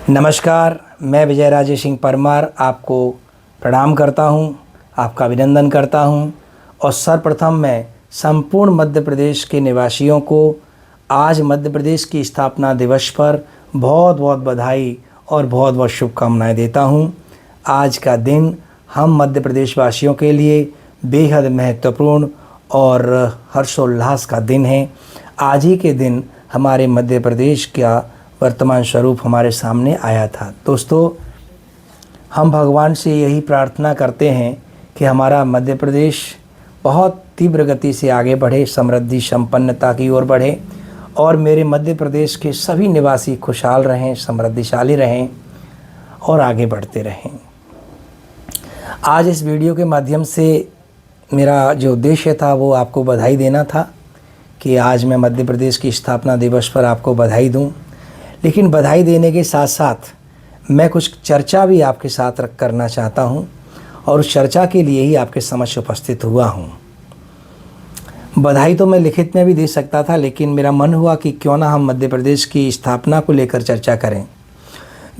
नमस्कार, मैं विजय राजेश सिंह परमार आपको प्रणाम करता हूं, आपका अभिनंदन करता हूं और सर्वप्रथम मैं संपूर्ण मध्य प्रदेश के निवासियों को आज मध्य प्रदेश की स्थापना दिवस पर बहुत बहुत बधाई और बहुत बहुत शुभकामनाएं देता हूं। आज का दिन हम मध्य प्रदेश वासियों के लिए बेहद महत्वपूर्ण और हर्षोल्लास का दिन है। आज ही के दिन हमारे मध्य प्रदेश का वर्तमान स्वरूप हमारे सामने आया था। दोस्तों, हम भगवान से यही प्रार्थना करते हैं कि हमारा मध्य प्रदेश बहुत तीव्र गति से आगे बढ़े, समृद्धि संपन्नता की ओर बढ़े और मेरे मध्य प्रदेश के सभी निवासी खुशहाल रहें, समृद्धिशाली रहें और आगे बढ़ते रहें। आज इस वीडियो के माध्यम से मेरा जो उद्देश्य था वो आपको बधाई देना था कि आज मैं मध्य प्रदेश की स्थापना दिवस पर आपको बधाई दूं। लेकिन बधाई देने के साथ साथ मैं कुछ चर्चा भी आपके साथ करना चाहता हूं और उस चर्चा के लिए ही आपके समक्ष उपस्थित हुआ हूं। बधाई तो मैं लिखित में भी दे सकता था, लेकिन मेरा मन हुआ कि क्यों ना हम मध्य प्रदेश की स्थापना को लेकर चर्चा करें।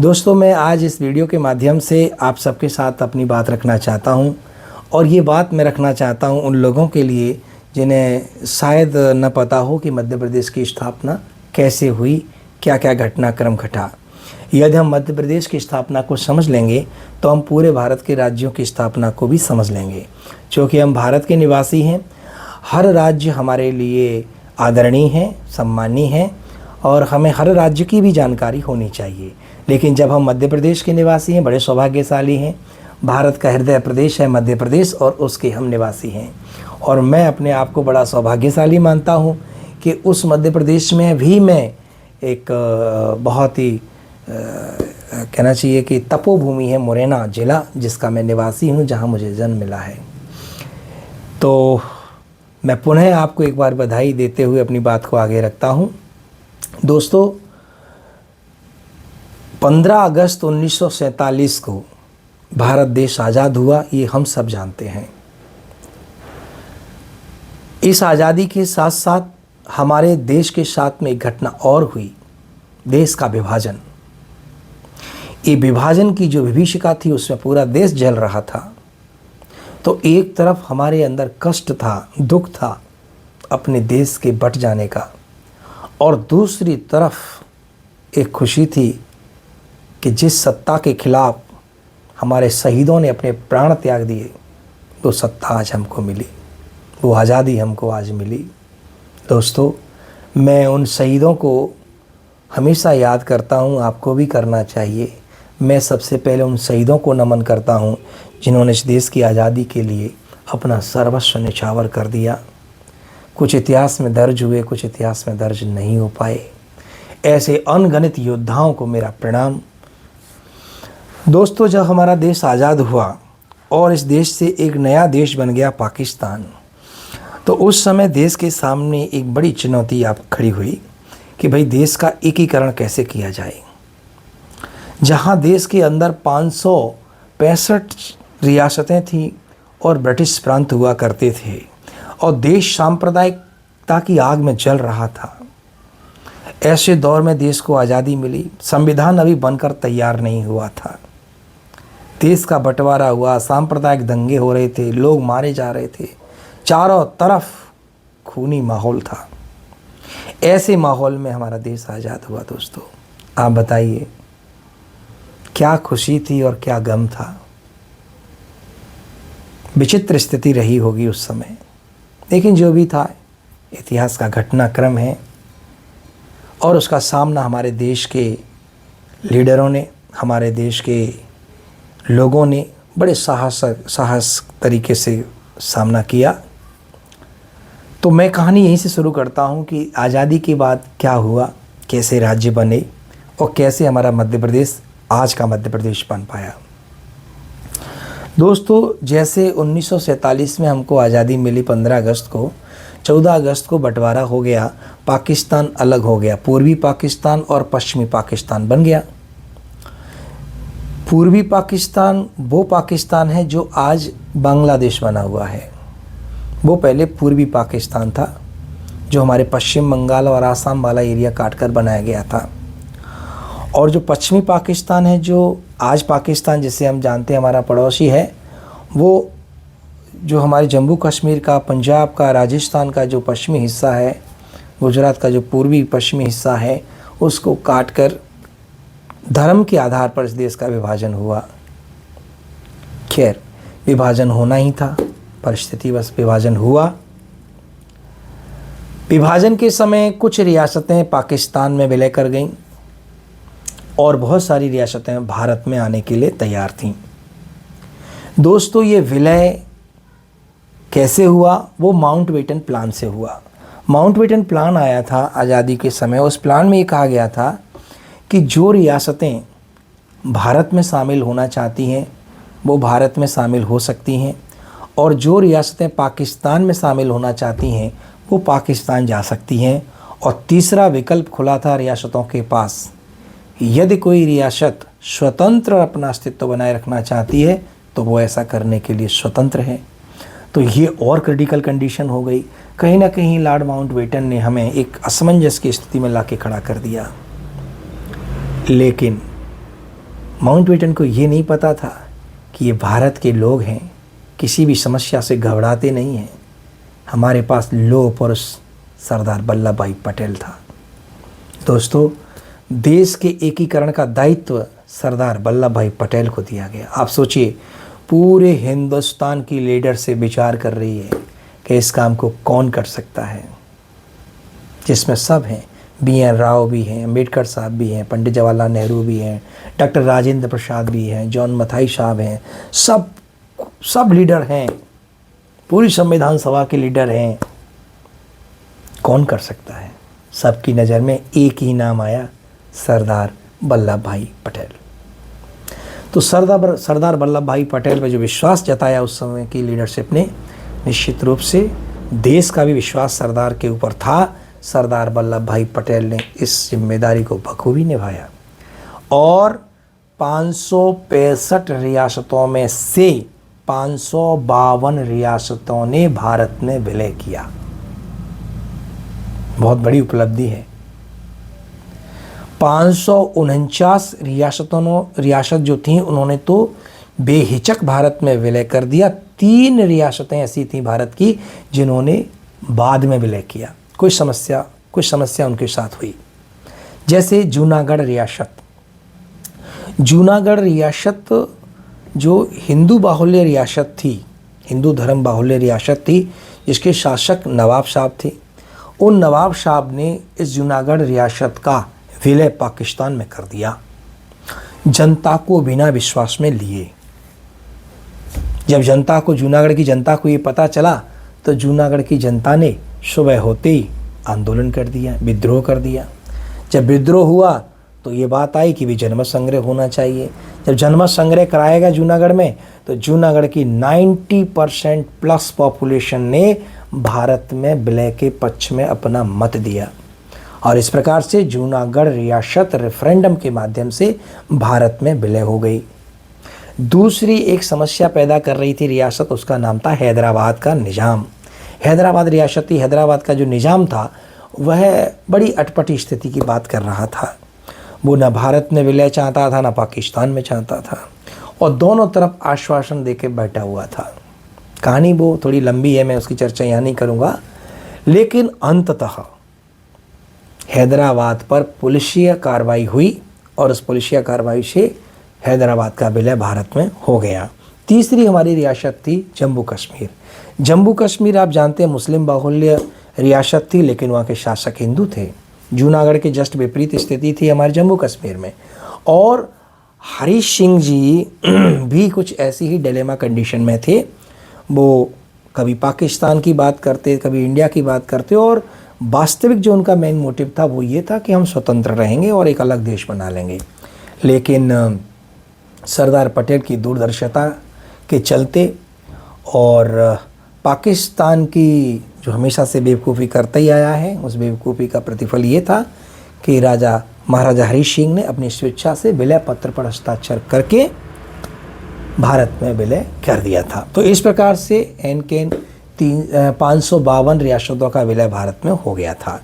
दोस्तों, मैं आज इस वीडियो के माध्यम से आप सबके साथ अपनी बात रखना चाहता हूं और ये बात मैं रखना चाहता हूं उन लोगों के लिए जिन्हें शायद न पता हो कि मध्य प्रदेश की स्थापना कैसे हुई, क्या क्या घटनाक्रम घटा। यदि हम मध्य प्रदेश की स्थापना को समझ लेंगे तो हम पूरे भारत के राज्यों की स्थापना को भी समझ लेंगे। क्योंकि हम भारत के निवासी हैं, हर राज्य हमारे लिए आदरणीय है, सम्मानीय है और हमें हर राज्य की भी जानकारी होनी चाहिए। लेकिन जब हम मध्य प्रदेश के निवासी हैं, बड़े सौभाग्यशाली हैं। भारत का हृदय प्रदेश है मध्य प्रदेश और उसके हम निवासी हैं और मैं अपने आप को बड़ा सौभाग्यशाली मानता हूँ कि उस मध्य प्रदेश में भी मैं एक बहुत ही कहना चाहिए कि तपोभूमि है मुरैना जिला, जिसका मैं निवासी हूं, जहां मुझे जन्म मिला है। तो मैं पुनः आपको एक बार बधाई देते हुए अपनी बात को आगे रखता हूं। दोस्तों, 15 अगस्त 1947 को भारत देश आज़ाद हुआ, ये हम सब जानते हैं। इस आज़ादी के साथ साथ हमारे देश के साथ में एक घटना और हुई, देश का विभाजन। ये विभाजन की जो विभीषिका थी उसमें पूरा देश जल रहा था। तो एक तरफ हमारे अंदर कष्ट था, दुख था अपने देश के बट जाने का और दूसरी तरफ एक खुशी थी कि जिस सत्ता के खिलाफ हमारे शहीदों ने अपने प्राण त्याग दिए वो सत्ता आज हमको मिली, वो आज़ादी हमको आज मिली। दोस्तों, मैं उन शहीदों को हमेशा याद करता हूं, आपको भी करना चाहिए। मैं सबसे पहले उन शहीदों को नमन करता हूं जिन्होंने इस देश की आज़ादी के लिए अपना सर्वस्व न्यौछावर कर दिया। कुछ इतिहास में दर्ज हुए, कुछ इतिहास में दर्ज नहीं हो पाए। ऐसे अनगिनत योद्धाओं को मेरा प्रणाम। दोस्तों, जब हमारा देश आज़ाद हुआ और इस देश से एक नया देश बन गया पाकिस्तान, तो उस समय देश के सामने एक बड़ी चुनौती आप खड़ी हुई कि भाई देश का एकीकरण कैसे किया जाए। जहां देश के अंदर 565 रियासतें थीं और ब्रिटिश प्रांत हुआ करते थे और देश सांप्रदायिकता की आग में जल रहा था। ऐसे दौर में देश को आज़ादी मिली, संविधान अभी बनकर तैयार नहीं हुआ था। देश का बंटवारा हुआ, सांप्रदायिक दंगे हो रहे थे, लोग मारे जा रहे थे, चारों तरफ खूनी माहौल था। ऐसे माहौल में हमारा देश आज़ाद हुआ। दोस्तों, आप बताइए क्या खुशी थी और क्या गम था। विचित्र स्थिति रही होगी उस समय, लेकिन जो भी था इतिहास का घटनाक्रम है और उसका सामना हमारे देश के लीडरों ने, हमारे देश के लोगों ने बड़े साहस तरीके से सामना किया। तो मैं कहानी यहीं से शुरू करता हूं कि आज़ादी के बाद क्या हुआ, कैसे राज्य बने और कैसे हमारा मध्य प्रदेश आज का मध्य प्रदेश बन पाया। दोस्तों, जैसे 1947 में हमको आज़ादी मिली 15 अगस्त को, 14 अगस्त को बंटवारा हो गया, पाकिस्तान अलग हो गया, पूर्वी पाकिस्तान और पश्चिमी पाकिस्तान बन गया। पूर्वी पाकिस्तान वो पाकिस्तान है जो आज बांग्लादेश बना हुआ है। वो पहले पूर्वी पाकिस्तान था जो हमारे पश्चिम बंगाल और आसाम वाला एरिया काट कर बनाया गया था। और जो पश्चिमी पाकिस्तान है, जो आज पाकिस्तान जिसे हम जानते हैं हमारा पड़ोसी है, वो जो हमारे जम्मू कश्मीर का, पंजाब का, राजस्थान का जो पश्चिमी हिस्सा है, गुजरात का जो पूर्वी पश्चिमी हिस्सा है, उसको काट कर धर्म के आधार पर इस देश का विभाजन हुआ। खैर, विभाजन होना ही था, परिस्थिति बस विभाजन हुआ। विभाजन के समय कुछ रियासतें पाकिस्तान में विलय कर गईं और बहुत सारी रियासतें भारत में आने के लिए तैयार थीं। दोस्तों, ये विलय कैसे हुआ? वो माउंटबेटन प्लान से हुआ। माउंटबेटन प्लान आया था आज़ादी के समय। उस प्लान में ये कहा गया था कि जो रियासतें भारत में शामिल होना चाहती हैं वो भारत में शामिल हो सकती हैं, और जो रियासतें पाकिस्तान में शामिल होना चाहती हैं वो पाकिस्तान जा सकती हैं। और तीसरा विकल्प खुला था रियासतों के पास, यदि कोई रियासत स्वतंत्र अपना अस्तित्व बनाए रखना चाहती है तो वो ऐसा करने के लिए स्वतंत्र है। तो ये और क्रिटिकल कंडीशन हो गई। कहीं ना कहीं लॉर्ड माउंटबेटन ने हमें एक असमंजस की स्थिति में लाके खड़ा कर दिया। लेकिन माउंटबेटन को ये नहीं पता था कि ये भारत के लोग हैं, किसी भी समस्या से घबराते नहीं हैं। हमारे पास लौह पुरुष सरदार वल्लभ भाई पटेल था। दोस्तों, देश के एकीकरण का दायित्व सरदार वल्लभ भाई पटेल को दिया गया। आप सोचिए, पूरे हिंदुस्तान की लीडर से विचार कर रही है कि इस काम को कौन कर सकता है, जिसमें सब हैं। BN राव भी हैं, अम्बेडकर साहब भी हैं, पंडित जवाहरलाल नेहरू भी हैं, डॉक्टर राजेंद्र प्रसाद भी हैं, जॉन मथाई साहब हैं, सब लीडर हैं, पूरी संविधान सभा के लीडर हैं। कौन कर सकता है? सबकी नज़र में एक ही नाम आया, सरदार वल्लभ भाई पटेल। तो सरदार वल्लभ भाई पटेल पर जो विश्वास जताया उस समय की लीडरशिप ने, निश्चित रूप से देश का भी विश्वास सरदार के ऊपर था। सरदार वल्लभ भाई पटेल ने इस जिम्मेदारी को बखूबी निभाया और 565 रियासतों में से 552 रियासतों ने भारत में विलय किया। बहुत बड़ी उपलब्धि है। 549 रियासत जो थीं उन्होंने तो बेहिचक भारत में विलय कर दिया। 3 रियासतें ऐसी थीं भारत की जिन्होंने बाद में विलय किया। कुछ समस्या उनके साथ हुई, जैसे जूनागढ़ रियासत। जूनागढ़ रियासत जो हिंदू बाहुल्य रियासत थी, हिंदू धर्म बाहुल्य रियासत थी, जिसके शासक नवाब साहब थे। उन नवाब साहब ने इस जूनागढ़ रियासत का विलय पाकिस्तान में कर दिया, जनता को बिना विश्वास में लिए। जब जूनागढ़ की जनता को ये पता चला तो जूनागढ़ की जनता ने सुबह होते ही आंदोलन कर दिया, विद्रोह कर दिया। जब विद्रोह हुआ तो ये बात आई कि भी जनमत संग्रह होना चाहिए। जब जनमत संग्रह कराएगा जूनागढ़ में, तो जूनागढ़ की 90% प्लस पॉपुलेशन ने भारत में विलय के पक्ष में अपना मत दिया और इस प्रकार से जूनागढ़ रियासत रेफरेंडम के माध्यम से भारत में विलय हो गई। दूसरी एक समस्या पैदा कर रही थी रियासत, उसका नाम था हैदराबाद का निज़ाम। हैदराबाद रियासती हैदराबाद का जो निज़ाम था वह बड़ी अटपटी स्थिति की बात कर रहा था। वो न भारत में विलय चाहता था, न पाकिस्तान में चाहता था, और दोनों तरफ आश्वासन देके बैठा हुआ था। कहानी वो थोड़ी लंबी है, मैं उसकी चर्चा यहाँ नहीं करूँगा, लेकिन अंततः हैदराबाद पर पुलिसिया कार्रवाई हुई और उस पुलिसिया कार्रवाई से हैदराबाद का विलय भारत में हो गया। तीसरी हमारी रियासत थी जम्मू कश्मीर। जम्मू कश्मीर आप जानते हैं मुस्लिम बाहुल्य रियासत थी, लेकिन वहाँ के शासक हिंदू थे। जूनागढ़ के जस्ट विपरीत स्थिति थी हमारे जम्मू कश्मीर में, और हरी सिंह जी भी कुछ ऐसी ही डिलेमा कंडीशन में थे। वो कभी पाकिस्तान की बात करते, कभी इंडिया की बात करते, और वास्तविक जो उनका मेन मोटिव था वो ये था कि हम स्वतंत्र रहेंगे और एक अलग देश बना लेंगे। लेकिन सरदार पटेल की दूरदर्शिता के चलते और पाकिस्तान की जो हमेशा से बेवकूफ़ी करता ही आया है, उस बेवकूफ़ी का प्रतिफल ये था कि महाराजा हरी सिंह ने अपनी स्वेच्छा से विलय पत्र पर हस्ताक्षर करके भारत में विलय कर दिया था। तो इस प्रकार से एन 552 रियासतों का विलय भारत में हो गया था।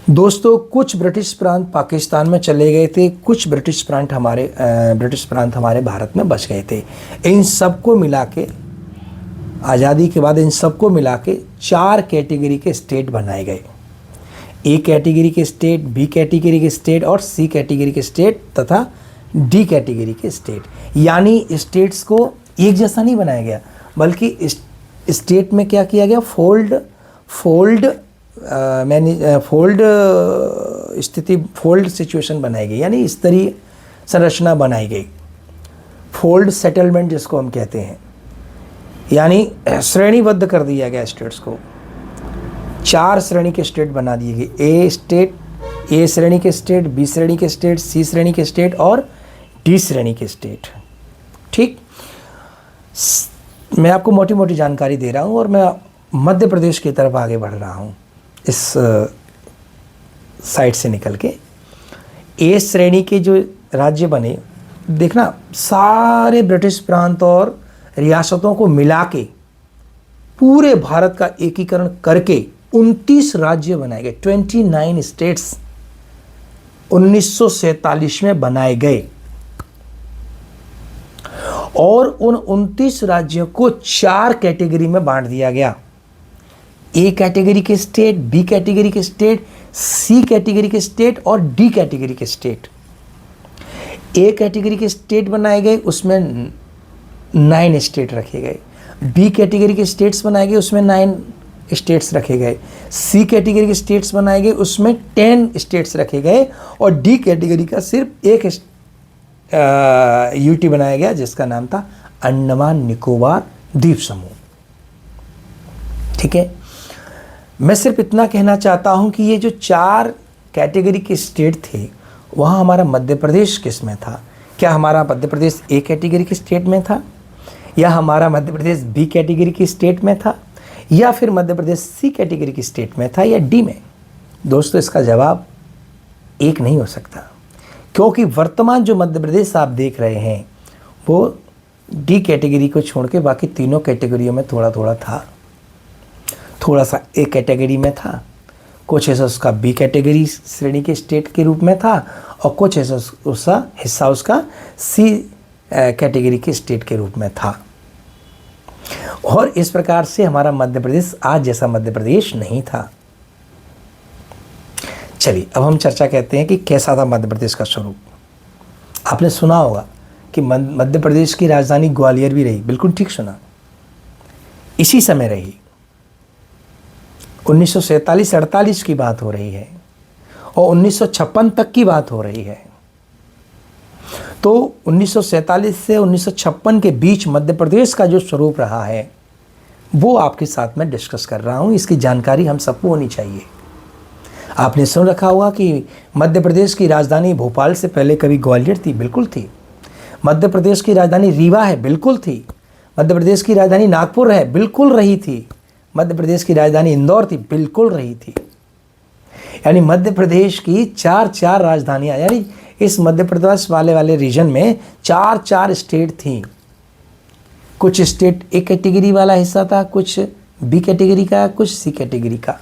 दोस्तों, कुछ ब्रिटिश प्रांत पाकिस्तान में चले गए थे, कुछ ब्रिटिश प्रांत हमारे भारत में बच गए थे। इन सबको मिला के आज़ादी के बाद इन सबको मिला के 4 कैटेगरी के स्टेट बनाए गए। ए कैटेगरी के स्टेट, बी कैटेगरी के स्टेट और सी कैटेगरी के स्टेट तथा डी कैटेगरी के स्टेट। यानी स्टेट्स को एक जैसा नहीं बनाया गया, बल्कि स्टेट में क्या किया गया, फोल्ड सिचुएशन बनाई गई, यानी स्तरीय संरचना बनाई गई, फोल्ड सेटलमेंट जिसको हम कहते हैं, यानी श्रेणीबद्ध कर दिया गया स्टेट्स को। 4 श्रेणी के स्टेट बना दिए गए, ए श्रेणी के स्टेट, बी श्रेणी के स्टेट, सी श्रेणी के स्टेट और डी श्रेणी के स्टेट। ठीक, मैं आपको मोटी मोटी जानकारी दे रहा हूँ और मैं मध्य प्रदेश की तरफ आगे बढ़ रहा हूँ इस साइड से निकल के। ए श्रेणी के जो राज्य बने, देखना, सारे ब्रिटिश प्रांत और रियासतों को मिला के पूरे भारत का एकीकरण करके 29 राज्य बनाए गए। 29 स्टेट्स 1947 में बनाए गए और उन 29 राज्यों को 4 कैटेगरी में बांट दिया गया। ए कैटेगरी के स्टेट, बी कैटेगरी के स्टेट, सी कैटेगरी के स्टेट और डी कैटेगरी के स्टेट। ए कैटेगरी के स्टेट बनाए गए, उसमें 9 स्टेट रखे गए। बी कैटेगरी के स्टेट्स बनाए गए, उसमें 9 स्टेट्स रखे गए। सी कैटेगरी के स्टेट्स बनाए गए, उसमें 10 स्टेट्स रखे गए और डी कैटेगरी का सिर्फ एक यूटी बनाया गया जिसका नाम था अंडमान निकोबार द्वीप समूह। ठीक है, मैं सिर्फ इतना कहना चाहता हूं कि ये जो 4 कैटेगरी के स्टेट थे, वहाँ हमारा मध्य प्रदेश किस में था? क्या हमारा मध्य प्रदेश ए कैटेगरी के स्टेट में था, या हमारा मध्य प्रदेश बी कैटेगरी की स्टेट में था, या फिर मध्य प्रदेश सी कैटेगरी की स्टेट में था, या डी में? दोस्तों, इसका जवाब एक नहीं हो सकता, क्योंकि वर्तमान जो मध्य प्रदेश आप देख रहे हैं वो डी कैटेगरी को छोड़ के बाकी तीनों कैटेगरियों में थोड़ा थोड़ा था। थोड़ा सा ए कैटेगरी में था, कुछ ऐसा उसका बी कैटेगरी श्रेणी के स्टेट के रूप में था और कुछ ऐसा उसका हिस्सा उसका सी कैटेगरी के स्टेट के रूप में था। और इस प्रकार से हमारा मध्य प्रदेश आज जैसा मध्य प्रदेश नहीं था। चलिए, अब हम चर्चा कहते हैं कि कैसा था मध्य प्रदेश का स्वरूप। आपने सुना होगा कि मध्य प्रदेश की राजधानी ग्वालियर भी रही। बिल्कुल ठीक सुना, इसी समय रही। 1947-48 की बात हो रही है और 1956 तक की बात हो रही है। तो 1947 से 1956 के बीच मध्य प्रदेश का जो स्वरूप रहा है वो आपके साथ में डिस्कस कर रहा हूँ। इसकी जानकारी हम सबको होनी चाहिए। आपने सुन रखा होगा कि मध्य प्रदेश की राजधानी भोपाल से पहले कभी ग्वालियर थी। बिल्कुल थी। मध्य प्रदेश की राजधानी रीवा है। बिल्कुल थी। मध्य प्रदेश की राजधानी नागपुर है। बिल्कुल रही थी। मध्य प्रदेश की राजधानी इंदौर थी। बिल्कुल रही थी। यानी मध्य प्रदेश की 4 राजधानियाँ, यानी इस मध्य प्रदेश वाले रीजन में 4 स्टेट थी। कुछ स्टेट ए कैटेगरी वाला हिस्सा था, कुछ बी कैटेगरी का, कुछ सी कैटेगरी का।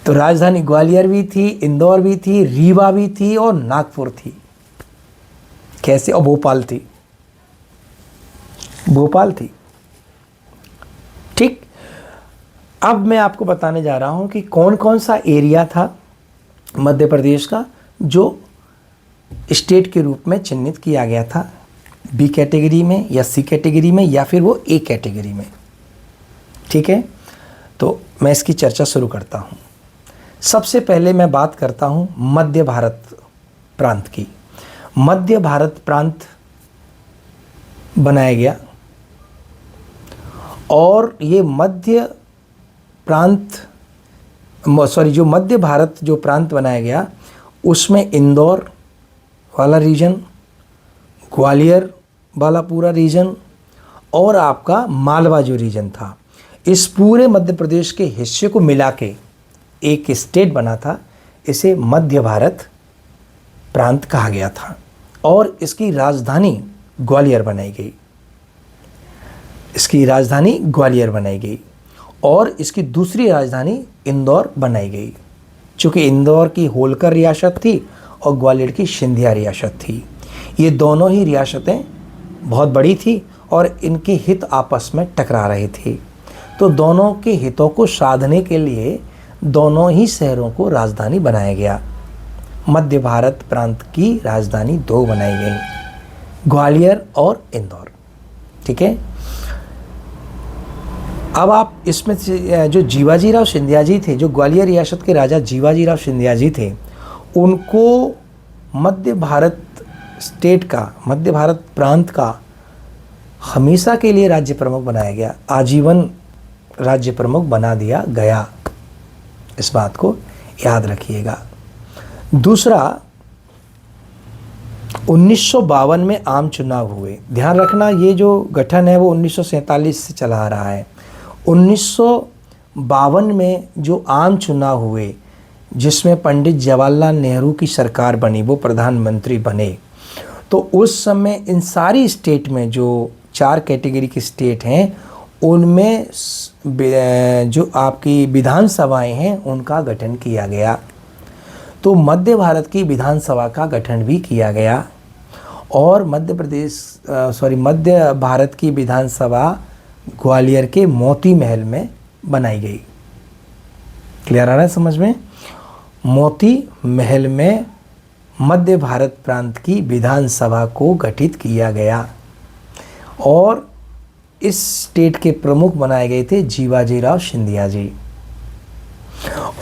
तो राजधानी ग्वालियर भी थी, इंदौर भी थी, रीवा भी थी और नागपुर थी। कैसे? और भोपाल थी। भोपाल थी। ठीक। अब मैं आपको बताने जा रहा हूं कि कौन कौन सा एरिया था मध्य प्रदेश का जो स्टेट के रूप में चिन्हित किया गया था, बी कैटेगरी में या सी कैटेगरी में या फिर वो ए कैटेगरी में। ठीक है, तो मैं इसकी चर्चा शुरू करता हूँ। सबसे पहले मैं बात करता हूँ मध्य भारत प्रांत की। मध्य भारत प्रांत बनाया गया और ये मध्य भारत जो प्रांत बनाया गया उसमें इंदौर वाला रीजन, ग्वालियर वाला पूरा रीजन और आपका मालवा जो रीजन था, इस पूरे मध्य प्रदेश के हिस्से को मिला के एक स्टेट बना था। इसे मध्य भारत प्रांत कहा गया था और इसकी राजधानी ग्वालियर बनाई गई। इसकी राजधानी ग्वालियर बनाई गई और इसकी दूसरी राजधानी इंदौर बनाई गई। चूँकि इंदौर की होलकर रियासत थी और ग्वालियर की सिंधिया रियासत थी। ये दोनों ही रियासतें बहुत बड़ी थी और इनके हित आपस में टकरा रहे थे। तो दोनों के हितों को साधने के लिए दोनों ही शहरों को राजधानी बनाया गया। मध्य भारत प्रांत की राजधानी दो बनाई गई, ग्वालियर और इंदौर। ठीक है। अब आप इसमें जो जीवाजीराव सिंधिया जी थे, जो ग्वालियर रियासत के राजा जीवाजीराव सिंधिया जी थे, उनको मध्य भारत स्टेट का, मध्य भारत प्रांत का हमेशा के लिए राज्य प्रमुख बनाया गया, आजीवन राज्य प्रमुख बना दिया गया। इस बात को याद रखिएगा। दूसरा, 1952 में आम चुनाव हुए। ध्यान रखना, ये जो गठन है वो 1947 से चला आ रहा है। 1952 में जो आम चुनाव हुए, जिसमें पंडित जवाहरलाल नेहरू की सरकार बनी, वो प्रधानमंत्री बने, तो उस समय इन सारी स्टेट में जो 4 कैटेगरी के स्टेट हैं, उनमें जो आपकी विधानसभाएं हैं उनका गठन किया गया। तो मध्य भारत की विधानसभा का गठन भी किया गया और मध्य भारत की विधानसभा ग्वालियर के मोती महल में बनाई गई। क्लियर आ रहा है समझ में? मोती महल में मध्य भारत प्रांत की विधानसभा को गठित किया गया और इस स्टेट के प्रमुख बनाए गए थे जीवाजीराव सिंधिया जी।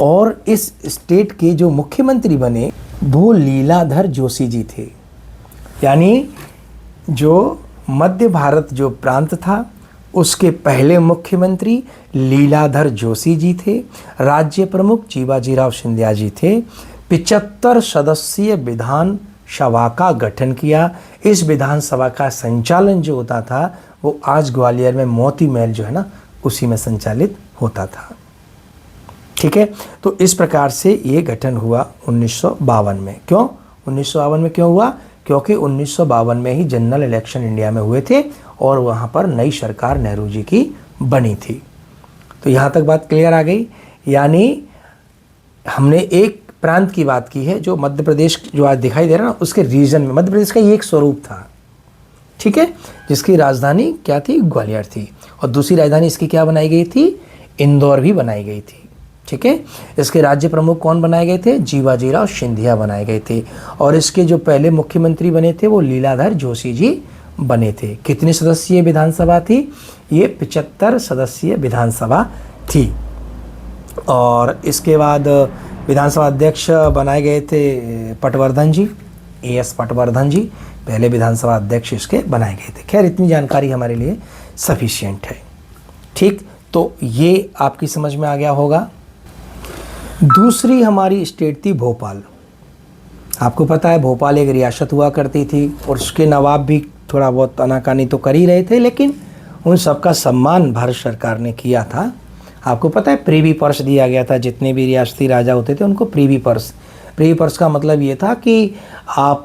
और इस स्टेट के जो मुख्यमंत्री बने वो लीलाधर जोशी जी थे। यानी जो मध्य भारत जो प्रांत था उसके पहले मुख्यमंत्री लीलाधर जोशी जी थे। राज्य प्रमुख जीवाजीराव सिंधिया जी थे। 75 सदस्यीय विधान सभा का गठन किया। इस विधानसभा का संचालन जो होता था वो आज ग्वालियर में मोती महल जो है ना, उसी में संचालित होता था। ठीक है। तो इस प्रकार से ये गठन हुआ 1952 में। क्यों 1952 में क्यों हुआ? क्योंकि 1952 में ही जनरल इलेक्शन इंडिया में हुए थे और वहाँ पर नई सरकार नेहरू जी की बनी थी। तो यहाँ तक बात क्लियर आ गई। यानी हमने एक प्रांत की बात की है, जो मध्य प्रदेश जो आज दिखाई दे रहा है ना, उसके रीजन में मध्य प्रदेश का ये एक स्वरूप था। ठीक है। जिसकी राजधानी क्या थी? ग्वालियर थी। और दूसरी राजधानी इसकी क्या बनाई गई थी? इंदौर भी बनाई गई थी। ठीक है। इसके राज्य प्रमुख कौन बनाए गए थे? जीवाजीराव सिंधिया बनाए गए थे। और इसके जो पहले मुख्यमंत्री बने थे वो लीलाधर जोशी जी बने थे। कितनी सदस्यीय विधानसभा थी? ये 75 सदस्यीय विधानसभा थी। और इसके बाद विधानसभा अध्यक्ष बनाए गए थे पटवर्धन जी, A.S. पटवर्धन जी पहले विधानसभा अध्यक्ष इसके बनाए गए थे। खैर इतनी जानकारी हमारे लिए सफिशिएंट है। ठीक, तो ये आपकी समझ में आ गया होगा। दूसरी हमारी स्टेट थी भोपाल। आपको पता है भोपाल एक रियासत हुआ करती थी और उसके नवाब भी थोड़ा बहुत आनाकानी तो कर ही रहे थे, लेकिन उन सबका सम्मान भारत सरकार ने किया था। आपको पता है प्रीवी पर्स दिया गया था। जितने भी रियासती राजा होते थे उनको प्रीवी पर्स। प्रीवी पर्स का मतलब ये था कि आप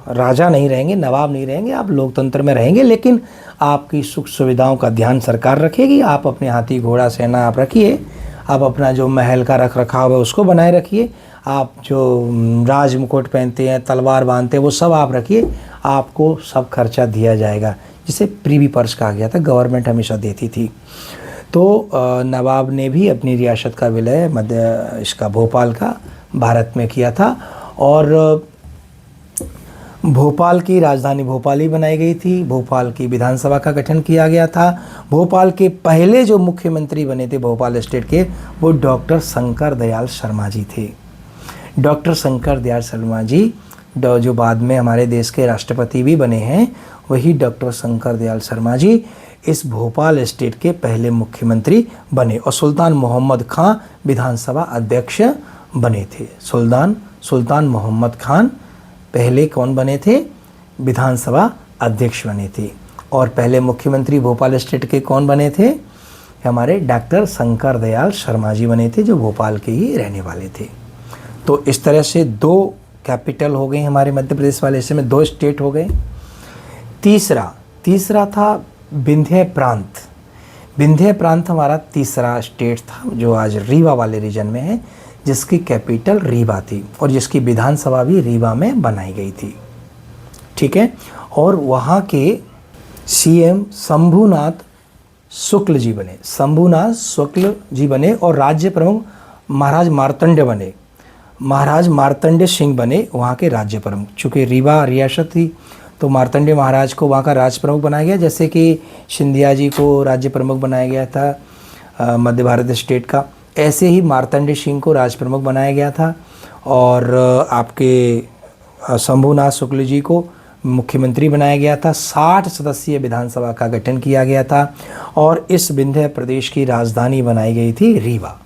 राजा नहीं रहेंगे, नवाब नहीं रहेंगे, आप लोकतंत्र में रहेंगे, लेकिन आपकी सुख सुविधाओं का ध्यान सरकार रखेगी। आप अपने हाथी घोड़ा सेना आप रखिए, आप अपना जो महल का रख रखाव है उसको बनाए रखिए, आप जो राज मुकुट पहनते हैं, तलवार बांधते हैं, वो सब आप रखिए, आपको सब खर्चा दिया जाएगा, जिसे प्रीवी पर्स कहा गया था। गवर्नमेंट हमेशा देती थी। तो नवाब ने भी अपनी रियासत का विलय इसका भोपाल का भारत में किया था और भोपाल की राजधानी भोपाल ही बनाई गई थी। भोपाल की विधानसभा का गठन किया गया था। भोपाल के पहले जो मुख्यमंत्री बने थे भोपाल स्टेट के, वो डॉक्टर शंकर दयाल शर्मा जी थे। डॉक्टर शंकर दयाल शर्मा जी जो बाद में हमारे देश के राष्ट्रपति भी बने हैं, वही डॉक्टर शंकर दयाल शर्मा जी इस भोपाल स्टेट के पहले मुख्यमंत्री बने। और सुल्तान मोहम्मद खां विधानसभा अध्यक्ष बने थे। सुल्तान मोहम्मद खान पहले कौन बने थे? विधानसभा अध्यक्ष बने थे। और पहले मुख्यमंत्री भोपाल स्टेट के कौन बने थे? हमारे डॉक्टर शंकर दयाल शर्मा जी बने थे, जो भोपाल के ही रहने वाले थे। तो इस तरह से 2 कैपिटल हो गए हमारे मध्य प्रदेश वाले, इसमें 2 स्टेट हो गए। तीसरा था विंध्य प्रांत। विंध्य प्रांत हमारा तीसरा स्टेट था, जो आज रीवा वाले रीजन में है। जिसकी कैपिटल रीवा थी और जिसकी विधानसभा भी रीवा में बनाई गई थी। ठीक है। और वहाँ के सीएम शंभुनाथ शुक्ल जी बने, शंभुनाथ शुक्ल जी बने, और राज्य प्रमुख महाराज मार्तंड बने, महाराज मार्तंड सिंह बने वहाँ के राज्य प्रमुख। चूँकि रीवा रियासत थी तो मार्तंड महाराज को वहाँ का राज्य प्रमुख बनाया गया, जैसे कि सिंधिया जी को राज्य प्रमुख बनाया गया था मध्य भारत स्टेट का, ऐसे ही मार्तंड सिंह को राज्य प्रमुख बनाया गया था। और आपके शंभुनाथ शुक्ल जी को मुख्यमंत्री बनाया गया था। 60 सदस्यीय विधानसभा का गठन किया गया था और इस विंध्य प्रदेश की राजधानी बनाई गई थी रीवा।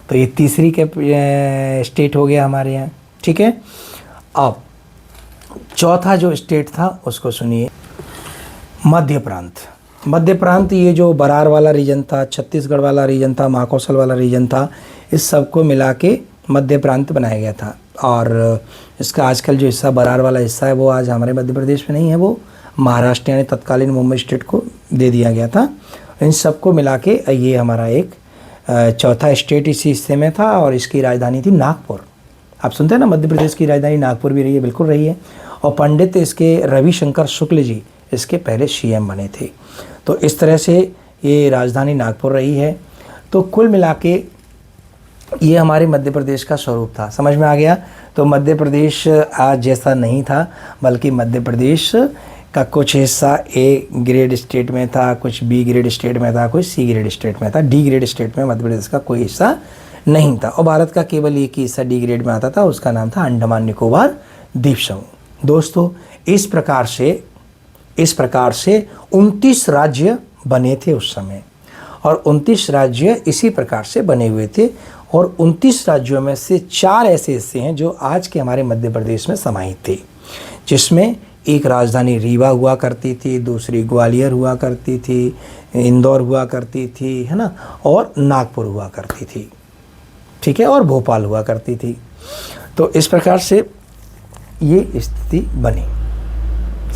तो ये तीसरी के स्टेट हो गया हमारे यहाँ। ठीक है। अब चौथा जो स्टेट था उसको सुनिए, मध्य प्रांत। मध्य प्रांत ये जो बरार वाला रीजन था, छत्तीसगढ़ वाला रीजन था, महाकौशल वाला रीजन था, इस सबको मिला के मध्य प्रांत बनाया गया था। और इसका आजकल जो हिस्सा बरार वाला हिस्सा है वो आज हमारे मध्य प्रदेश में नहीं है, वो महाराष्ट्र यानी तत्कालीन मुंबई स्टेट को दे दिया गया था। इन सबको मिला के ये हमारा एक चौथा स्टेट इसी हिस्से में था और इसकी राजधानी थी नागपुर। आप सुनते हैं ना, मध्य प्रदेश की राजधानी नागपुर भी रही है, बिल्कुल रही है। और पंडित इसके रविशंकर शुक्ल जी इसके पहले सीएम बने थे। तो इस तरह से ये राजधानी नागपुर रही है। तो कुल मिला के ये हमारे मध्य प्रदेश का स्वरूप था। समझ में आ गया? तो मध्य प्रदेश आज जैसा नहीं था, बल्कि मध्य प्रदेश का कुछ हिस्सा ए ग्रेड स्टेट में था, कुछ बी ग्रेड स्टेट में था, कुछ सी ग्रेड स्टेट में था। डी ग्रेड स्टेट में मध्य प्रदेश का कोई हिस्सा नहीं था। और भारत का केवल एक ही हिस्सा डी ग्रेड में आता था, उसका नाम था अंडमान निकोबार द्वीप समूह। दोस्तों, इस प्रकार से 29 राज्य बने थे उस समय, और 29 राज्य इसी प्रकार से बने हुए थे। और 29 राज्यों में से 4 ऐसे हिस्से हैं जो आज के हमारे मध्य प्रदेश में समाहित थे, जिसमें एक राजधानी रीवा हुआ करती थी, दूसरी ग्वालियर हुआ करती थी, इंदौर हुआ करती थी, है ना, और नागपुर हुआ करती थी। ठीक है। और भोपाल हुआ करती थी। तो इस प्रकार से ये स्थिति बनी।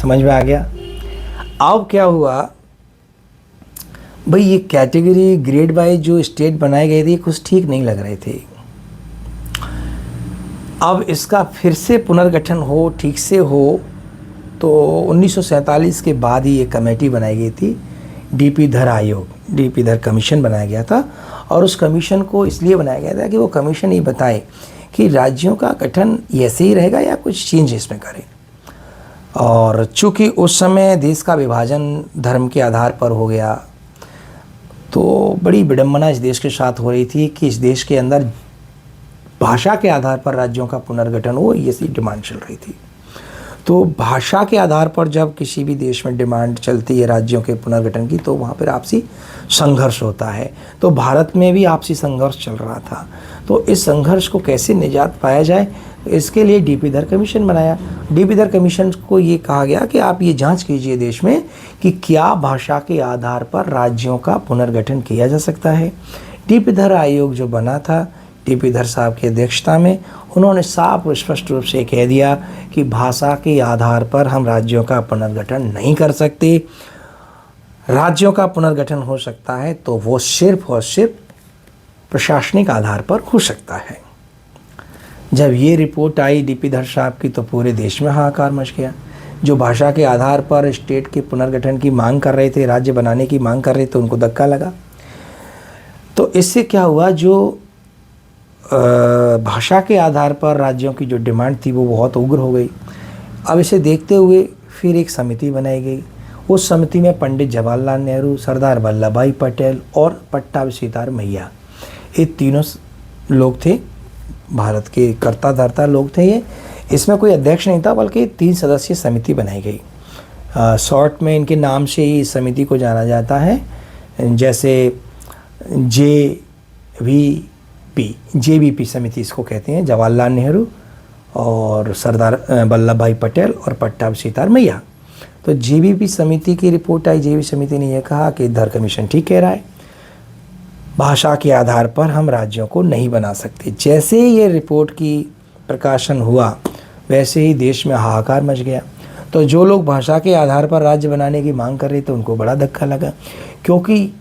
समझ में आ गया? अब क्या हुआ भाई, ये कैटेगरी ग्रेड वाइज जो स्टेट बनाए गए थे कुछ ठीक नहीं लग रहे थे। अब इसका फिर से पुनर्गठन हो, ठीक से हो, तो 1947 के बाद ही एक कमेटी बनाई गई थी, डीपी धर आयोग, डीपी धर कमीशन बनाया गया था। और उस कमीशन को इसलिए बनाया गया था कि वो कमीशन ये बताए कि राज्यों का गठन ऐसे ही रहेगा या कुछ चेंज इसमें करें। और चूँकि उस समय देश का विभाजन धर्म के आधार पर हो गया, तो बड़ी विडंबना इस देश के साथ हो रही थी कि इस देश के अंदर भाषा के आधार पर राज्यों का पुनर्गठन हो, ये सी डिमांड चल रही थी। तो भाषा के आधार पर जब किसी भी देश में डिमांड चलती है राज्यों के पुनर्गठन की, तो वहाँ पर आपसी संघर्ष होता है। तो भारत में भी आपसी संघर्ष चल रहा था। तो इस संघर्ष को कैसे निजात पाया जाए, इसके लिए डीपी धर कमीशन बनाया। डीपी धर कमीशन को ये कहा गया कि आप ये जांच कीजिए देश में कि क्या भाषा के आधार पर राज्यों का पुनर्गठन किया जा सकता है। डीपी धर आयोग जो बना था डीपी धर साहब की अध्यक्षता में, उन्होंने साफ और स्पष्ट रूप से कह दिया कि भाषा के आधार पर हम राज्यों का पुनर्गठन नहीं कर सकते। राज्यों का पुनर्गठन हो सकता है तो वो सिर्फ और सिर्फ प्रशासनिक आधार पर हो सकता है। जब ये रिपोर्ट आई डीपी धर साहब की, तो पूरे देश में हाहाकार मच गया। जो भाषा के आधार पर स्टेट के पुनर्गठन की मांग कर रहे थे, राज्य बनाने की मांग कर रहे थे, उनको धक्का लगा। तो इससे क्या हुआ, जो भाषा के आधार पर राज्यों की जो डिमांड थी वो बहुत उग्र हो गई। अब इसे देखते हुए फिर एक समिति बनाई गई। उस समिति में पंडित जवाहरलाल नेहरू, सरदार वल्लभ भाई पटेल और पट्टाभी सीताराम मैया, ये तीनों लोग थे, भारत के कर्ता धर्ता लोग थे ये। इसमें कोई अध्यक्ष नहीं था, बल्कि 3 सदस्यीय समिति बनाई गई। शॉर्ट में इनके नाम से ही इस समिति को जाना जाता है, जैसे जेवीपी समिति इसको कहते हैं, जवाहरलाल नेहरू और सरदार वल्लभ भाई पटेल और पट्टाभी सीताराम मैया। तो जेवीपी समिति की रिपोर्ट आई। जेवीपी समिति ने यह कहा कि धर कमीशन ठीक कह रहा है, भाषा के आधार पर हम राज्यों को नहीं बना सकते। जैसे ही ये रिपोर्ट की प्रकाशन हुआ, वैसे ही देश में हाहाकार मच गया। तो जो लोग भाषा के आधार पर राज्य बनाने की मांग कर रहे थे, उनको बड़ा धक्का लगा, क्योंकि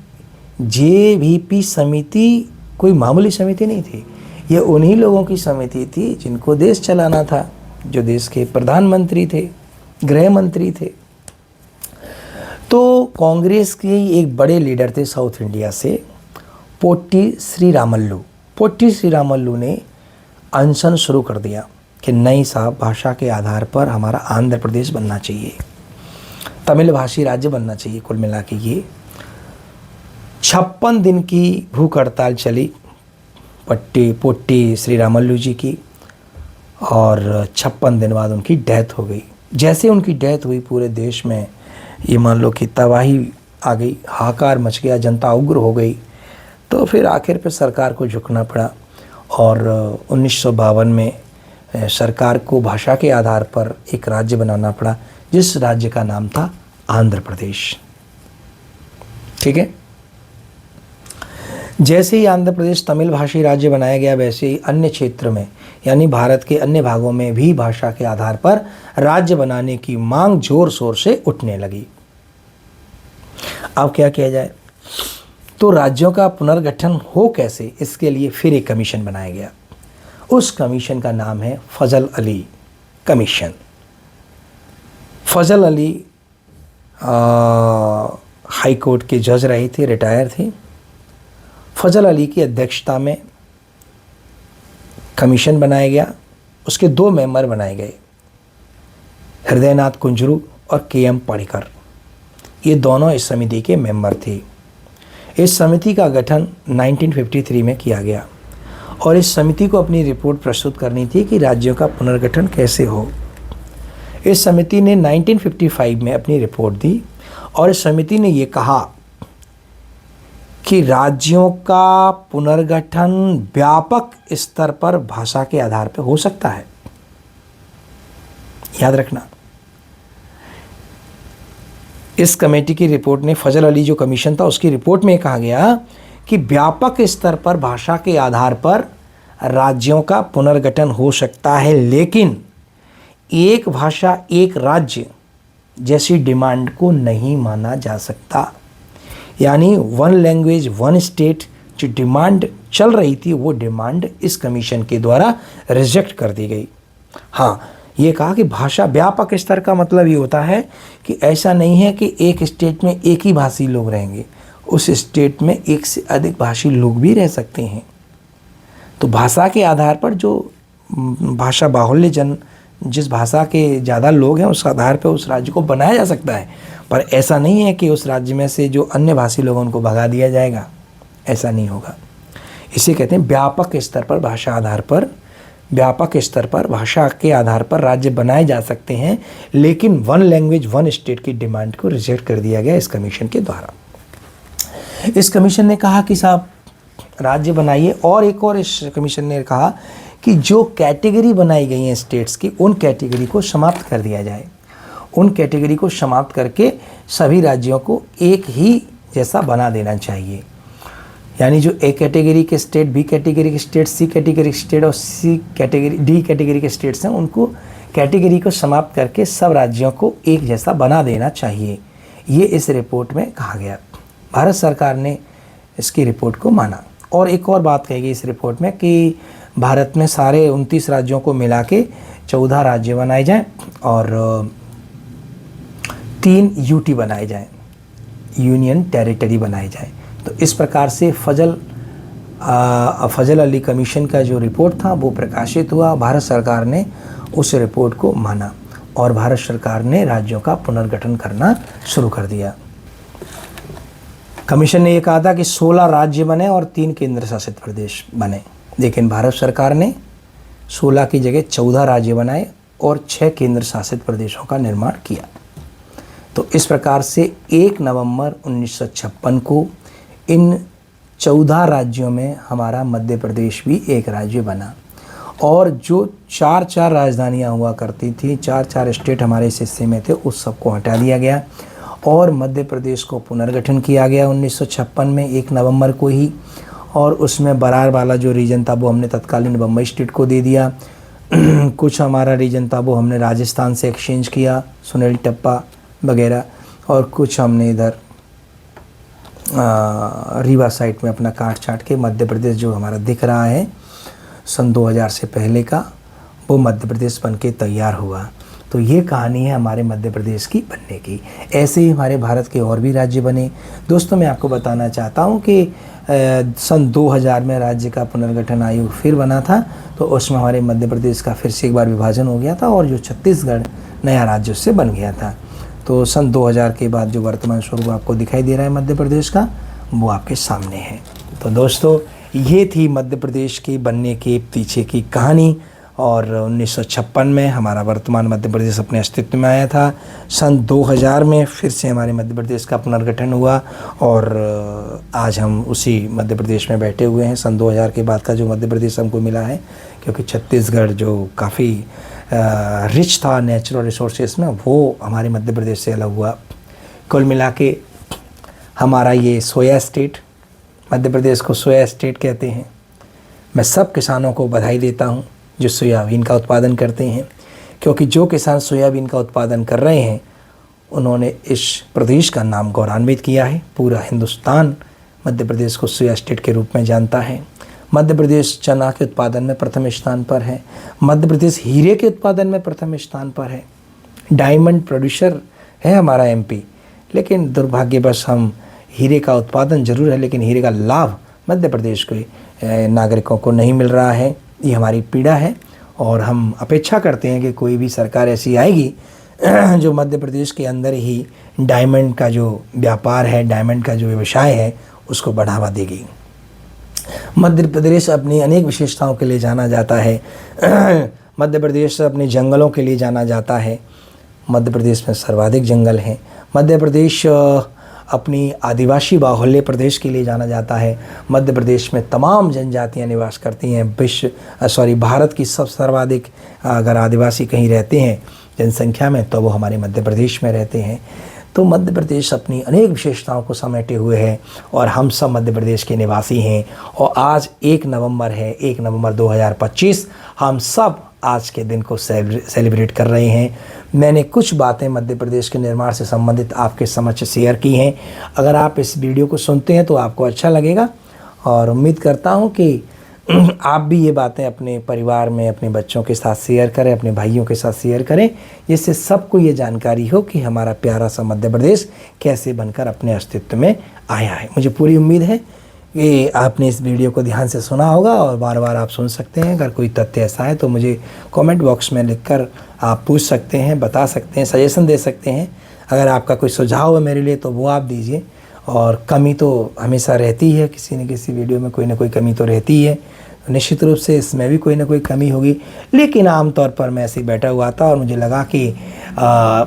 जेवीपी समिति कोई मामूली समिति नहीं थी। ये उन्हीं लोगों की समिति थी जिनको देश चलाना था, जो देश के प्रधानमंत्री थे, गृह मंत्री थे। तो कांग्रेस के एक बड़े लीडर थे साउथ इंडिया से, पोट्टी श्रीरामल्लू। पोट्टी श्रीरामल्लू ने अनशन शुरू कर दिया कि नई साहब भाषा के आधार पर हमारा आंध्र प्रदेश बनना चाहिए, तमिल भाषी राज्य बनना चाहिए। कुल मिला के ये 56 दिन की भूख हड़ताल चली पोट्टी श्रीरामल्लू जी की, और 56 दिन बाद उनकी डेथ हो गई। जैसे उनकी डेथ हुई पूरे देश में ये मान लो कि तबाही आ गई, हाहाकार मच गया, जनता उग्र हो गई। तो फिर आखिर पर सरकार को झुकना पड़ा और 1952 में सरकार को भाषा के आधार पर एक राज्य बनाना पड़ा, जिस राज्य का नाम था आंध्र प्रदेश। ठीक है। जैसे ही आंध्र प्रदेश तमिल भाषी राज्य बनाया गया, वैसे ही अन्य क्षेत्र में यानी भारत के अन्य भागों में भी भाषा के आधार पर राज्य बनाने की मांग जोर शोर से उठने लगी। अब क्या किया जाए? तो राज्यों का पुनर्गठन हो कैसे, इसके लिए फिर एक कमीशन बनाया गया। उस कमीशन का नाम है फजल अली कमीशन। फजल अली हाई कोर्ट के जज रहे थे, रिटायर थे। फजल अली की अध्यक्षता में कमीशन बनाया गया। उसके 2 मेंबर बनाए गए, हृदयनाथ कुंजरू और के.एम. पाड़िकर। ये दोनों इस समिति के मेंबर थे। इस समिति का गठन 1953 में किया गया और इस समिति को अपनी रिपोर्ट प्रस्तुत करनी थी कि राज्यों का पुनर्गठन कैसे हो। इस समिति ने 1955 में अपनी रिपोर्ट दी और इस समिति ने ये कहा कि राज्यों का पुनर्गठन व्यापक स्तर पर भाषा के आधार पर हो सकता है। याद रखना, इस कमेटी की रिपोर्ट ने, फजल अली जो कमीशन था उसकी रिपोर्ट में कहा गया कि व्यापक स्तर पर भाषा के आधार पर राज्यों का पुनर्गठन हो सकता है, लेकिन एक भाषा एक राज्य जैसी डिमांड को नहीं माना जा सकता। यानी 1 लैंग्वेज 1 स्टेट जो डिमांड चल रही थी, वो डिमांड इस कमीशन के द्वारा रिजेक्ट कर दी गई। हाँ, ये कहा कि भाषा व्यापक स्तर का मतलब ये होता है कि ऐसा नहीं है कि एक स्टेट में एक ही भाषी लोग रहेंगे, उस स्टेट में एक से अधिक भाषी लोग भी रह सकते हैं। तो भाषा के आधार पर जो भाषा बाहुल्य जिस भाषा के ज़्यादा लोग हैं उस आधार पर उस राज्य को बनाया जा सकता है, पर ऐसा नहीं है कि उस राज्य में से जो अन्य भाषी लोग उनको भगा दिया जाएगा, ऐसा नहीं होगा। इसे कहते हैं व्यापक स्तर पर भाषा के आधार पर राज्य बनाए जा सकते हैं, लेकिन 1 लैंग्वेज 1 स्टेट की डिमांड को रिजेक्ट कर दिया गया इस कमीशन के द्वारा। इस कमीशन ने कहा कि साहब राज्य बनाइए, और एक और इस कमीशन ने कहा कि जो कैटेगरी बनाई गई हैं स्टेट्स की, उन कैटेगरी को समाप्त कर दिया जाए। उन कैटेगरी को समाप्त करके सभी राज्यों को एक ही जैसा बना देना चाहिए। यानी जो ए कैटेगरी के स्टेट, बी कैटेगरी के स्टेट, सी कैटेगरी के स्टेट और डी कैटेगरी के स्टेट्स हैं, उनको कैटेगरी को समाप्त करके सब राज्यों को एक जैसा बना देना चाहिए। ये इस रिपोर्ट में कहा गया। भारत सरकार ने इसकी रिपोर्ट को माना। और एक और बात कही गई इस रिपोर्ट में कि भारत में सारे 29 राज्यों को मिला के 14 राज्य बनाए जाएं और 3 यूटी बनाए जाएं, यूनियन टेरिटरी बनाए जाएं। तो इस प्रकार से फजल अली कमीशन का जो रिपोर्ट था वो प्रकाशित हुआ। भारत सरकार ने उस रिपोर्ट को माना और भारत सरकार ने राज्यों का पुनर्गठन करना शुरू कर दिया। कमीशन ने ये कहा था कि 16 राज्य बने और 3 केंद्र शासित प्रदेश बने, लेकिन भारत सरकार ने 16 की जगह 14 राज्य बनाए और 6 केंद्र शासित प्रदेशों का निर्माण किया। तो इस प्रकार से 1 नवंबर 1956 को इन 14 राज्यों में हमारा मध्य प्रदेश भी एक राज्य बना। और जो 4 राजधानियां हुआ करती थी, 4 स्टेट हमारे इस हिस्से में थे, उस सबको हटा दिया गया और मध्य प्रदेश को पुनर्गठन किया गया 1956 में 1 नवंबर को ही। और उसमें बरार वाला जो रीजन था वो हमने तत्कालीन बम्बई स्टेट को दे दिया। कुछ हमारा रीजन था वो हमने राजस्थान से एक्सचेंज किया, सुनील टप्पा वगैरह, और कुछ हमने इधर रीवा साइड में अपना काट छाट के मध्य प्रदेश जो हमारा दिख रहा है सन 2000 से पहले का, वो मध्य प्रदेश बन के तैयार हुआ। तो ये कहानी है हमारे मध्य प्रदेश की बनने की। ऐसे ही हमारे भारत के और भी राज्य बने। दोस्तों, मैं आपको बताना चाहता हूँ कि सन 2000 में राज्य का पुनर्गठन आयोग फिर बना था, तो उसमें हमारे मध्य प्रदेश का फिर से एक बार विभाजन हो गया था और जो छत्तीसगढ़ नया राज्य उससे बन गया था। तो सन 2000 के बाद जो वर्तमान स्वरूप आपको दिखाई दे रहा है मध्य प्रदेश का, वो आपके सामने है। तो दोस्तों, ये थी मध्य प्रदेश के बनने के पीछे की कहानी। और 1956 में हमारा वर्तमान मध्य प्रदेश अपने अस्तित्व में आया था। सन 2000 में फिर से हमारे मध्य प्रदेश का पुनर्गठन हुआ और आज हम उसी मध्य प्रदेश में बैठे हुए हैं। सन 2000 के बाद का जो मध्य प्रदेश हमको मिला है, क्योंकि छत्तीसगढ़ जो काफ़ी रिच था नेचुरल रिसोर्सेज में, वो हमारे मध्य प्रदेश से अलग हुआ। कुल मिला के हमारा ये सोया स्टेट, मध्य प्रदेश को सोया स्टेट कहते हैं। मैं सब किसानों को बधाई देता हूँ जो सोयाबीन का उत्पादन करते हैं, क्योंकि जो किसान सोयाबीन का उत्पादन कर रहे हैं उन्होंने इस प्रदेश का नाम गौरवान्वित किया है। पूरा हिंदुस्तान मध्य प्रदेश को सोया स्टेट के रूप में जानता है। मध्य प्रदेश चना के उत्पादन में प्रथम स्थान पर है। मध्य प्रदेश हीरे के उत्पादन में प्रथम स्थान पर है। डायमंड प्रोड्यूसर है हमारा एमपी, लेकिन दुर्भाग्यवश हम हीरे का उत्पादन जरूर है, लेकिन हीरे का लाभ मध्य प्रदेश के नागरिकों को नहीं मिल रहा है। ये हमारी पीड़ा है और हम अपेक्षा करते हैं कि कोई भी सरकार ऐसी आएगी जो मध्य प्रदेश के अंदर ही डायमंड का जो व्यापार है, डायमंड का जो व्यवसाय है, उसको बढ़ावा देगी। मध्य प्रदेश अपनी अनेक विशेषताओं के लिए जाना जाता है। मध्य प्रदेश अपने जंगलों के लिए जाना जाता है। मध्य प्रदेश में सर्वाधिक जंगल हैं। मध्य प्रदेश अपनी आदिवासी बाहुल्य प्रदेश के लिए जाना जाता है। मध्य प्रदेश में तमाम जनजातियां निवास करती हैं। भारत की सब सर्वाधिक अगर आदिवासी कहीं रहते हैं जनसंख्या में, तो वो हमारे मध्य प्रदेश में रहते हैं। तो मध्य प्रदेश अपनी अनेक विशेषताओं को समेटे हुए है और हम सब मध्य प्रदेश के निवासी हैं। और आज 1 नवंबर है, 1 नवंबर 2025। हम सब आज के दिन को सेलिब्रेट कर रहे हैं। मैंने कुछ बातें मध्य प्रदेश के निर्माण से संबंधित आपके समक्ष शेयर की हैं। अगर आप इस वीडियो को सुनते हैं तो आपको अच्छा लगेगा और उम्मीद करता हूं कि आप भी ये बातें अपने परिवार में अपने बच्चों के साथ शेयर करें, अपने भाइयों के साथ शेयर करें, जिससे सबको ये जानकारी हो कि हमारा प्यारा सा मध्य प्रदेश कैसे बनकर अपने अस्तित्व में आया है। मुझे पूरी उम्मीद है कि आपने इस वीडियो को ध्यान से सुना होगा और बार बार आप सुन सकते हैं। अगर कोई तथ्य ऐसा है तो मुझे कमेंट बॉक्स में लिखकर आप पूछ सकते हैं, बता सकते हैं, सजेशन दे सकते हैं। अगर आपका कोई सुझाव है मेरे लिए तो वो आप दीजिए। और कमी तो हमेशा रहती है, किसी न किसी वीडियो में कोई ना कोई कमी तो रहती है, तो निश्चित रूप से इसमें भी कोई ना कोई कमी होगी। लेकिन आमतौर पर मैं ऐसे ही बैठा हुआ था और मुझे लगा कि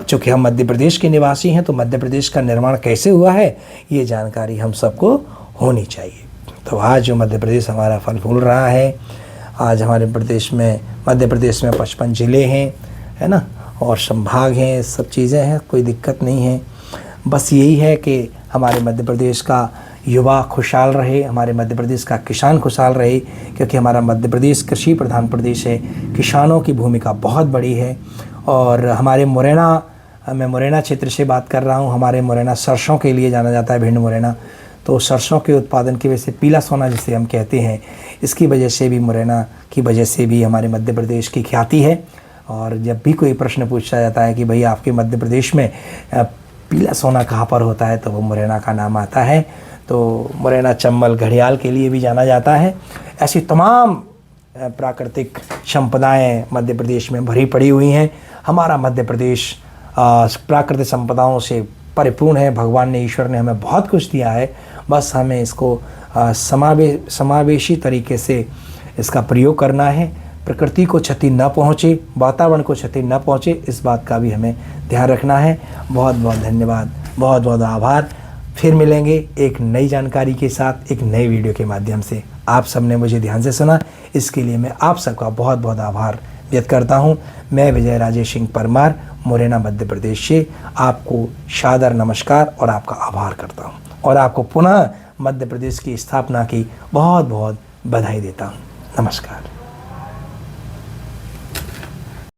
चूँकि हम मध्य प्रदेश के निवासी हैं तो मध्य प्रदेश का निर्माण कैसे हुआ है ये जानकारी हम सबको होनी चाहिए। तो आज जो मध्य प्रदेश हमारा फल फूल रहा है, आज हमारे मध्य प्रदेश में 55 ज़िले हैं, है ना, और संभाग हैं, सब चीज़ें हैं, कोई दिक्कत नहीं है। बस यही है कि हमारे मध्य प्रदेश का युवा खुशहाल रहे, हमारे मध्य प्रदेश का किसान खुशहाल रहे, क्योंकि हमारा मध्य प्रदेश कृषि प्रधान प्रदेश है। किसानों की भूमिका बहुत बड़ी है। और हमारे मैं मुरैना क्षेत्र से बात कर रहा हूँ। हमारे मुरैना सरसों के लिए जाना जाता है, भिंड मुरैना। तो सरसों के उत्पादन की वजह से पीला सोना जिसे हम कहते हैं, इसकी वजह से भी, मुरैना की वजह से भी हमारे मध्य प्रदेश की ख्याति है। और जब भी कोई प्रश्न पूछा जाता है कि भाई आपके मध्य प्रदेश में पीला सोना कहाँ पर होता है, तो वो मुरैना का नाम आता है। तो मुरैना चंबल घड़ियाल के लिए भी जाना जाता है। ऐसी तमाम प्राकृतिक संपदाएं मध्य प्रदेश में भरी पड़ी हुई हैं। हमारा मध्य प्रदेश प्राकृतिक संपदाओं से परिपूर्ण है। भगवान ने, ईश्वर ने हमें बहुत कुछ दिया है, बस हमें इसको समावेशी तरीके से इसका प्रयोग करना है। प्रकृति को क्षति न पहुँचे, वातावरण को क्षति न पहुँचे, इस बात का भी हमें ध्यान रखना है। बहुत बहुत धन्यवाद, बहुत बहुत आभार। फिर मिलेंगे एक नई जानकारी के साथ, एक नए वीडियो के माध्यम से। आप सबने मुझे ध्यान से सुना, इसके लिए मैं आप सबका बहुत बहुत आभार व्यक्त करता हूँ। मैं विजय राजेश सिंह परमार, मुरैना मध्य प्रदेश से आपको सादर नमस्कार और आपका आभार करता हूँ और आपको पुनः मध्य प्रदेश की स्थापना की बहुत बहुत बधाई देता हूँ। नमस्कार।